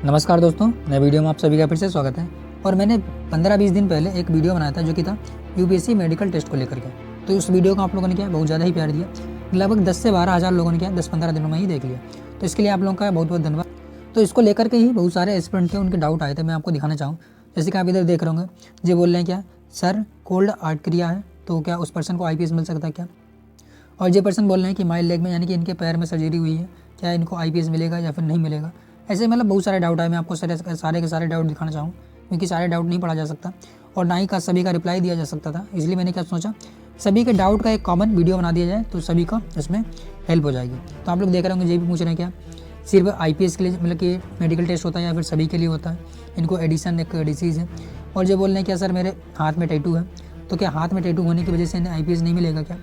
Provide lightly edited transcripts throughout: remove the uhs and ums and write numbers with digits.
नमस्कार दोस्तों, नए वीडियो में आप सभी का फिर से स्वागत है। और मैंने 15-20 दिन पहले एक वीडियो बनाया था जो कि था यूपीएससी मेडिकल टेस्ट को लेकर के। तो उस वीडियो को आप लोगों ने क्या बहुत ज़्यादा ही प्यार दिया। लगभग 10 से 12 हज़ार लोगों ने क्या 10-15 दिनों में ही देख लिया। तो इसके लिए आप लोगों का बहुत बहुत धन्यवाद। तो इसको लेकर के ही बहुत सारे एस्पिरेंट थे, उनके डाउट आए थे, मैं आपको दिखाना चाहूँ। जैसे कि आप इधर देख रहे होंगे, ये बोल रहे हैं क्या सर कोल्ड आर्टक्रिया है तो क्या उस पर्सन को आईपीएस मिल सकता है क्या। और ये पर्सन बोल रहे हैं कि माई लेग में यानी कि इनके पैर में सर्जरी हुई है, क्या इनको आईपीएस मिलेगा या फिर नहीं मिलेगा। ऐसे मतलब बहुत सारे डाउट आए, मैं आपको सारे के सारे डाउट दिखाना चाहूँ क्योंकि सारे डाउट नहीं पढ़ा जा सकता और ना ही का सभी का रिप्लाई दिया जा सकता था। इसलिए मैंने क्या सोचा, सभी के डाउट का एक कॉमन वीडियो बना दिया जाए तो सभी को इसमें हेल्प हो जाएगी। तो आप लोग देख रहे होंगे, ये भी पूछ रहे हैं क्या सिर्फ आईपीएस के लिए मतलब कि मेडिकल टेस्ट होता है या फिर सभी के लिए होता है, इनको एडिशन एक डिसीज़ है। और ये बोल रहे हैं क्या सर मेरे हाथ में टैटू है तो क्या हाथ में टैटू होने की वजह से इन्हें आईपीएस नहीं मिलेगा क्या।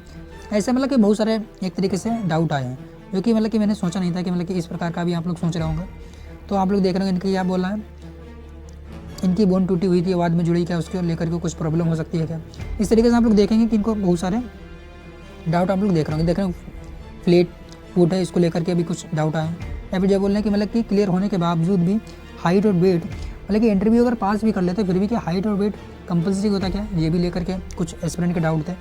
ऐसे मतलब कि बहुत सारे एक तरीके से डाउट आए हैं जो कि मतलब कि मैंने सोचा नहीं था कि मतलब कि इस प्रकार का भी आप लोग सोच रहे होंगे। तो आप लोग देख रहे होंगे इनकी क्या बोल रहा है, इनकी बोन टूटी हुई थी, आवाज़ में जुड़ी क्या, उसको लेकर के कुछ प्रॉब्लम हो सकती है क्या। इस तरीके से आप लोग देखेंगे कि इनको बहुत सारे डाउट आप लोग देख रहे होंगे। फ्लेट फूट है, इसको लेकर के भी कुछ डाउट आए। या फिर जो बोल रहे हैं कि मतलब कि क्लियर होने के बावजूद भी हाइट और वेट मतलब कि इंटरव्यू अगर पास भी कर लेते फिर भी क्या हाइट और वेट कंपल्सरी होता क्या, ये भी लेकर के कुछ एस्पिरेंट के डाउट थे।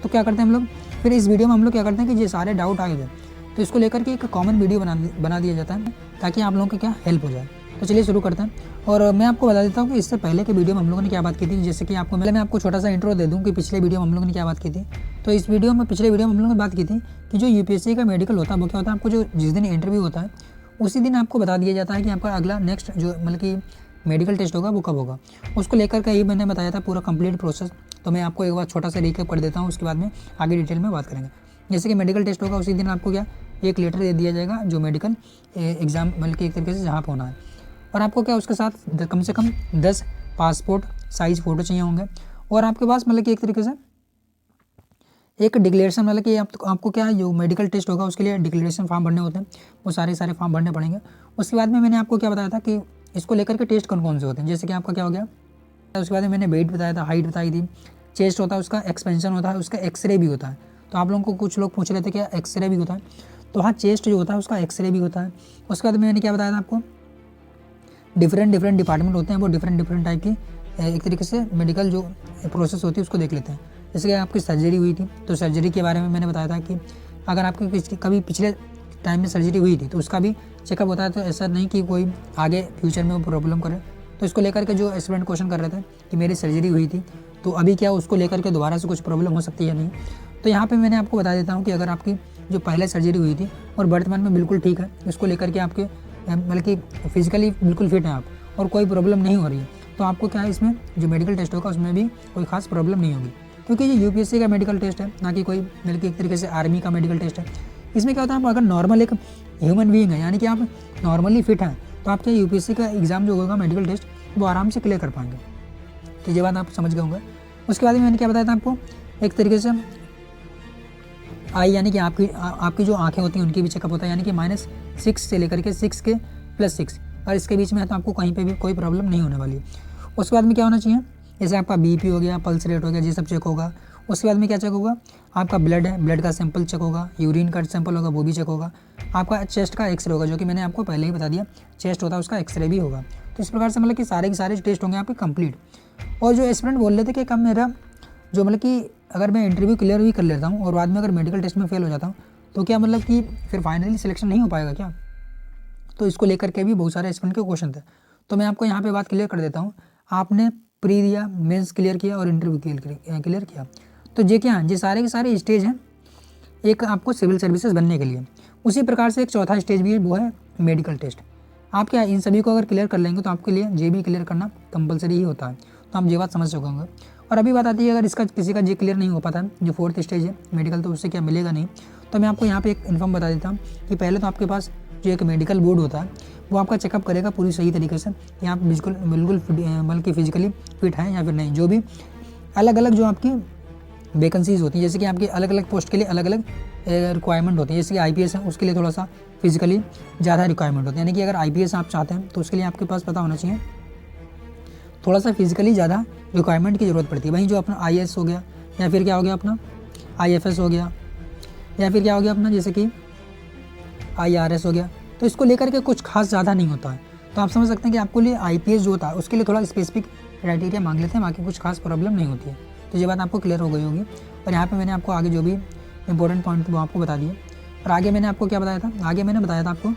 तो क्या करते हैं हम लोग, फिर इस वीडियो में हम लोग क्या करते हैं कि ये सारे डाउट आए थे तो इसको लेकर के एक कॉमन वीडियो बना दिया जाता है ताकि आप लोगों की क्या हेल्प हो जाए। तो चलिए शुरू करते हैं। और मैं आपको बता देता हूँ कि इससे पहले के वीडियो में हम लोगों ने क्या बात की थी। जैसे कि आपको मैं आपको छोटा सा इंट्रो दे दूँ कि पिछले वीडियो में हम लोगों ने क्या बात की थी। तो इस वीडियो में पिछले वीडियो में हम लोगों ने बात की थी कि जो यूपीएससी का मेडिकल होता है वो क्या होता है, आपको जो जिस दिन इंटरव्यू होता है उसी दिन आपको बता दिया जाता है कि आपका अगला नेक्स्ट जो मतलब कि मेडिकल टेस्ट होगा वो कब होगा। उसको लेकर के ही मैंने बताया था पूरा कंप्लीट प्रोसेस। तो मैं आपको एक बार छोटा सा रिकैप कर देता हूँ, उसके बाद में आगे डिटेल में बात करेंगे। जैसे कि मेडिकल टेस्ट होगा उसी दिन आपको क्या एक लेटर दे दिया जाएगा जो मेडिकल एग्ज़ाम मतलब कि एक तरीके से जहाँ पर होना है। और आपको क्या उसके साथ कम से कम 10 पासपोर्ट साइज़ फ़ोटो चाहिए होंगे। और आपके पास मतलब कि एक तरीके से एक डिक्लेरेशन मतलब कि आपको क्या जो मेडिकल टेस्ट होगा उसके लिए डिक्लेरेशन फॉर्म भरने होते हैं, वो सारे फॉर्म भरने पड़ेंगे। उसके बाद में मैंने आपको क्या बताया था कि इसको लेकर के टेस्ट कौन कौन से होते हैं। जैसे कि आपका क्या हो गया, उसके बाद में मैंने वेट बताया था, हाइट बताई थी, चेस्ट होता है उसका एक्सपेंशन होता है, उसका एक्सरे भी होता है। तो आप लोगों को कुछ लोग पूछ रहे थे क्या एक्सरे भी होता है, तो हाँ चेस्ट जो होता है उसका एक्सरे भी होता है। उसके बाद मैंने क्या बताया था आपको, डिफरेंट डिपार्टमेंट होते हैं, वो डिफरेंट टाइप की एक तरीके से मेडिकल जो प्रोसेस होती है उसको देख लेते हैं। जैसे कि आपकी सर्जरी हुई थी तो सर्जरी के बारे में मैंने बताया था कि अगर आपकी कभी पिछले टाइम में सर्जरी हुई थी तो उसका भी चेकअप होता है। तो ऐसा नहीं कि कोई आगे फ्यूचर में वो प्रॉब्लम करे। तो इसको लेकर के जो स्टूडेंट क्वेश्चन कर रहे थे कि मेरी सर्जरी हुई थी तो अभी क्या उसको लेकर के दोबारा से कुछ प्रॉब्लम हो सकती है नहीं। तो यहाँ पे मैंने आपको बता देता हूँ कि अगर आपकी जो पहले सर्जरी हुई थी और वर्तमान में बिल्कुल ठीक है, इसको लेकर के आपके मतलब कि फिजिकली बिल्कुल फिट हैं आप और कोई प्रॉब्लम नहीं हो रही है, तो आपको क्या है इसमें जो मेडिकल टेस्ट होगा उसमें भी कोई खास प्रॉब्लम नहीं होगी। क्योंकि ये यूपीएससी का मेडिकल टेस्ट है, ना कि कोई मतलब कि एक तरीके से आर्मी का मेडिकल टेस्ट है। इसमें क्या होता है, आप अगर नॉर्मल एक ह्यूमन बीइंग है यानी कि आप नॉर्मली फिट हैं तो आपके यूपीएससी का एग्ज़ाम जो होगा मेडिकल टेस्ट वो आराम से क्लियर कर पाएंगे। तो ये बात आप समझ गए होंगे। उसके बाद में मैंने क्या बताया था आपको, एक तरीके से आई यानी कि आपकी जो आंखें होती हैं उनकी भी चेकअप होता है, यानी कि -6 से लेकर के 6 के +6 और इसके बीच में है तो आपको कहीं पे भी कोई प्रॉब्लम नहीं होने वाली है। उसके बाद में क्या होना चाहिए, जैसे आपका बीपी हो गया, पल्स रेट हो गया, ये सब चेक होगा। उसके बाद में क्या चेक होगा, आपका ब्लड है, ब्लड का सैंपल चेक होगा, यूरिन का सैंपल होगा वो भी चेक होगा। आपका चेस्ट का एक्सरे होगा जो कि मैंने आपको पहले ही बता दिया, चेस्ट होता है उसका एक्सरे भी होगा। तो इस प्रकार से मतलब कि सारे के सारे टेस्ट होंगे आपके कंप्लीट। और जो एस्पिरेंट बोल रहे थे कि कब मेरा जो मतलब कि अगर मैं इंटरव्यू क्लियर भी कर लेता हूँ और बाद में अगर मेडिकल टेस्ट में फेल हो जाता हूँ तो क्या मतलब कि फिर फाइनली सिलेक्शन नहीं हो पाएगा क्या। तो इसको लेकर के भी बहुत सारे एस्पिरेंट के क्वेश्चन थे। तो मैं आपको यहाँ पे बात क्लियर कर देता हूँ, आपने प्री दिया, मेंस क्लियर किया और इंटरव्यू क्लियर किया, तो ये क्या है, ये सारे के सारे स्टेज हैं एक आपको सिविल सर्विसेज बनने के लिए। उसी प्रकार से एक चौथा स्टेज भी है, वो है मेडिकल टेस्ट। आप क्या इन सभी को अगर क्लियर कर लेंगे तो आपके लिए जे भी क्लियर करना कंपलसरी ही होता है। तो आप ये बात समझ सके होंगे। और अभी बात आती है अगर इसका किसी का जे क्लियर नहीं हो पाता है, जो 4th स्टेज है मेडिकल, तो उससे क्या मिलेगा नहीं। तो मैं आपको यहाँ पे एक इन्फॉर्म बता देता हूँ कि पहले तो आपके पास जो एक मेडिकल बोर्ड होता है वो आपका चेकअप करेगा पूरी सही तरीके से कि आप बिल्कुल मतलब कि फिजिकली फिट हैं या फिर नहीं। जो भी अलग अलग जो आपकी वैकेंसीज़ होती हैं, जैसे कि आपकी अलग अलग पोस्ट के लिए अलग अलग रिक्वायरमेंट होती है। जैसे कि आईपीएस है उसके लिए थोड़ा सा फिजिकली ज़्यादा रिक्वायरमेंट होती है, यानी कि अगर आईपीएस आप चाहते हैं तो उसके लिए आपके पास पता होना चाहिए थोड़ा सा फिजिकली ज़्यादा रिक्वायरमेंट की ज़रूरत पड़ती है। वहीं जो अपना आईएएस हो गया या फिर क्या हो गया अपना आईएफएस हो गया या फिर क्या हो गया अपना जैसे कि आईआरएस हो गया, तो इसको लेकर के कुछ खास ज़्यादा नहीं होता है। तो आप समझ सकते हैं कि आपको लिए IPS जो होता है उसके लिए थोड़ा स्पेसिफिक क्राइटेरिया मांग लेते हैं, बाकी कुछ खास प्रॉब्लम नहीं होती है। तो ये बात आपको क्लियर हो गई होगी। और यहाँ पे मैंने आपको आगे जो भी इंपॉर्टेंट पॉइंट थे वो आपको बता दिए। और आगे मैंने आपको क्या बताया था, आगे मैंने बताया था आपको,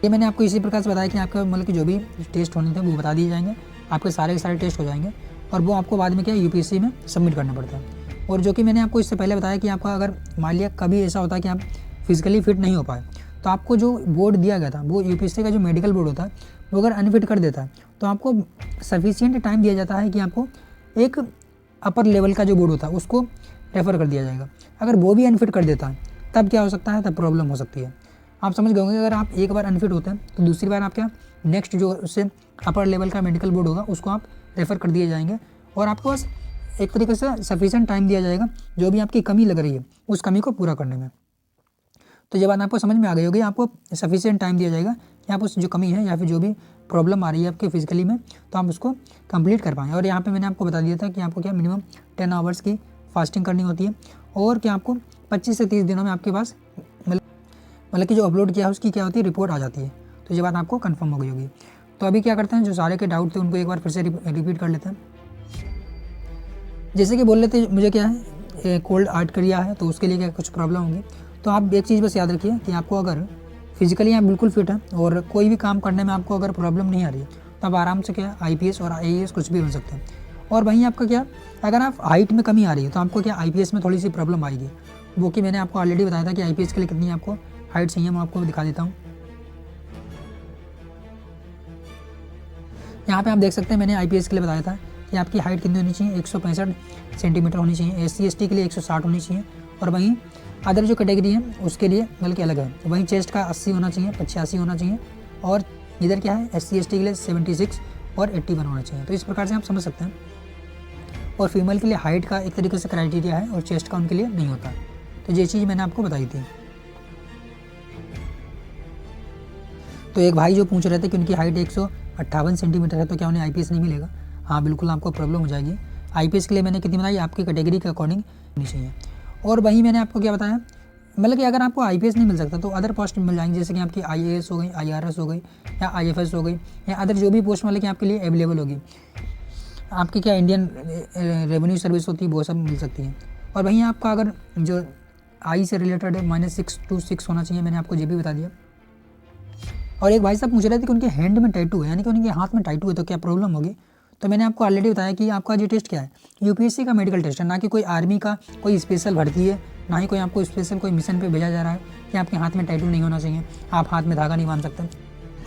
ये मैंने आपको इसी प्रकार से बताया कि आपका मतलब कि जो भी टेस्ट होने थे वो बता दिए जाएंगे, आपके सारे के सारे टेस्ट हो जाएंगे और वो आपको बाद में क्या UPSC में सबमिट करना पड़ता है। और जो कि मैंने आपको इससे पहले बताया कि आपका अगर मान लिया कभी ऐसा होता है कि आप फिजिकली फिट नहीं हो पाए, तो आपको जो बोर्ड दिया गया था वो UPSC का जो मेडिकल बोर्ड होता है वो अगर अनफिट कर देता है तो आपको सफिशिएंट टाइम दिया जाता है कि आपको एक अपर लेवल का जो बोर्ड होता है उसको रेफ़र कर दिया जाएगा। अगर वो भी अनफिट कर देता है तब क्या हो सकता है, तब प्रॉब्लम हो सकती है। आप समझ गए होंगे, अगर आप एक बार अनफिट होते हैं तो दूसरी बार आप क्या नेक्स्ट जो उससे अपर लेवल का मेडिकल बोर्ड होगा उसको आप रेफ़र कर दिए जाएंगे और आपके पास एक तरीके से सफिशिएंट टाइम दिया जाएगा जो भी आपकी कमी लग रही है उस कमी को पूरा करने में। तो ये बात आपको समझ में आ गई होगी, आपको सफिशिएंट टाइम दिया जाएगा कि आप उस जो कमी है या फिर जो भी प्रॉब्लम आ रही है आपके फिजिकली में तो आप उसको कंप्लीट कर पाएँ। और यहाँ पे मैंने आपको बता दिया था कि आपको क्या मिनिमम 10 आवर्स की फास्टिंग करनी होती है और क्या आपको 25 से 30 दिनों में आपके पास मतलब कि जो अपलोड किया है उसकी क्या होती है, रिपोर्ट आ जाती है। तो ये बात आपको कंफर्म हो गई होगी। तो अभी क्या करते हैं, जो सारे के डाउट थे उनको एक बार फिर से रिपीट कर लेते हैं। जैसे कि बोल लेते मुझे क्या है कोल्ड आर्टरिया है तो उसके लिए क्या कुछ प्रॉब्लम होगी। तो आप एक चीज़ बस याद रखिए कि आपको अगर फिजिकली आप बिल्कुल फिट है और कोई भी काम करने में आपको अगर प्रॉब्लम नहीं आ रही है तो आप आराम से क्या IPS और IAS कुछ भी बन सकते हैं। और वहीं आपका क्या, अगर आप हाइट में कमी आ रही है तो आपको क्या IPS में थोड़ी सी प्रॉब्लम आएगी, वो कि मैंने आपको ऑलरेडी बताया था कि IPS के लिए कितनी आपको हाइट चाहिए। मैं आपको दिखा देता हूँ। यहाँ पे आप देख सकते हैं मैंने IPS के लिए बताया था कि आपकी हाइट कितनी होनी चाहिए, 165 सेंटीमीटर होनी चाहिए। SC ST के लिए 160 होनी चाहिए। और वहीं अदर जो कैटेगरी है उसके लिए बल्कि अलग है। वहीं चेस्ट का 80 होना चाहिए, 85 होना चाहिए। और इधर क्या है SC ST के लिए 76 और 81 होना चाहिए। तो इस प्रकार से आप समझ सकते हैं। और फीमेल के लिए हाइट का एक तरीके से क्राइटेरिया है और चेस्ट का उनके लिए नहीं होता। तो ये चीज़ मैंने आपको बताई थी। तो एक भाई जो पूछ रहे थे कि उनकी हाइट 158 सेंटीमीटर है तो क्या उन्हें IPS नहीं मिलेगा। हाँ बिल्कुल, आपको प्रॉब्लम हो जाएगी। IPS के लिए मैंने कितनी बताई, आपकी कैटेगरी के अकॉर्डिंग होनी चाहिए। और वहीं मैंने आपको क्या बताया, मतलब कि अगर आपको IPS नहीं मिल सकता तो अदर पोस्ट मिल जाएंगे, जैसे कि आपकी IAS हो गई, IRS हो गई या IFS हो गई या अदर जो भी पोस्ट मतलब कि आपके लिए अवेलेबल होगी। आपकी क्या इंडियन रेवेन्यू सर्विस होती है वो सब मिल सकती है। और वहीं आपका अगर जो आई से रिलेटेड है -6 to 6 होना चाहिए, मैंने आपको ये भी बता दिया। और एक भाई साहब पूछ रहे थे कि उनके हैंड में टैटू है, यानी कि उनके हाथ में टैटू है तो क्या प्रॉब्लम होगी। तो मैंने आपको ऑलरेडी बताया कि आपका जो टेस्ट क्या है, UPSC का मेडिकल टेस्ट है, ना कि कोई आर्मी का कोई स्पेशल भर्ती है, ना ही कोई आपको स्पेशल कोई मिशन पे भेजा जा रहा है कि आपके हाथ में टैटू नहीं होना चाहिए, आप हाथ में धागा नहीं बांध सकते।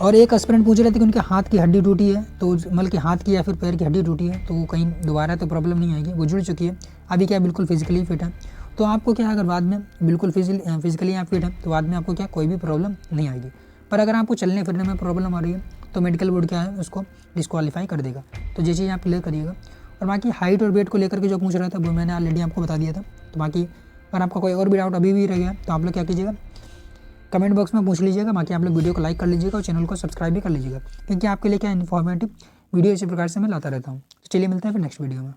और एक एस्पिरेंट पूछ रहे थे कि उनके हाथ की हड्डी टूटी है, तो मतलब कि हाथ की या फिर पैर की हड्डी टूटी है तो कहीं दोबारा तो प्रॉब्लम नहीं आएगी, वो जुड़ चुकी है, अभी क्या बिल्कुल फिजिकली फिट है। तो आपको क्या अगर बाद में बिल्कुल फिजिकली आप फिट है तो बाद में आपको क्या कोई भी प्रॉब्लम नहीं आएगी। पर अगर आपको चलने फिरने में प्रॉब्लम आ रही है तो मेडिकल बोर्ड क्या है उसको डिस्क्वालीफाई कर देगा। तो ये चीज़ आप क्लियर करिएगा। और बाकी हाइट और वेट को लेकर के जो पूछ रहा था वो मैंने ऑलरेडी आपको बता दिया था। तो बाकी अगर आपका कोई और भी डाउट अभी भी रह गया तो आप लोग क्या कीजिएगा, कमेंट बॉक्स में पूछ लीजिएगा। बाकी आप लोग वीडियो को लाइक कर लीजिएगा और चैनल को सब्सक्राइब भी कर लीजिएगा, क्योंकि आपके लिए क्या इन्फॉर्मेटिव वीडियो इसी प्रकार से मैं लाता रहता हूँ। चलिए मिलते हैं फिर नेक्स्ट वीडियो में।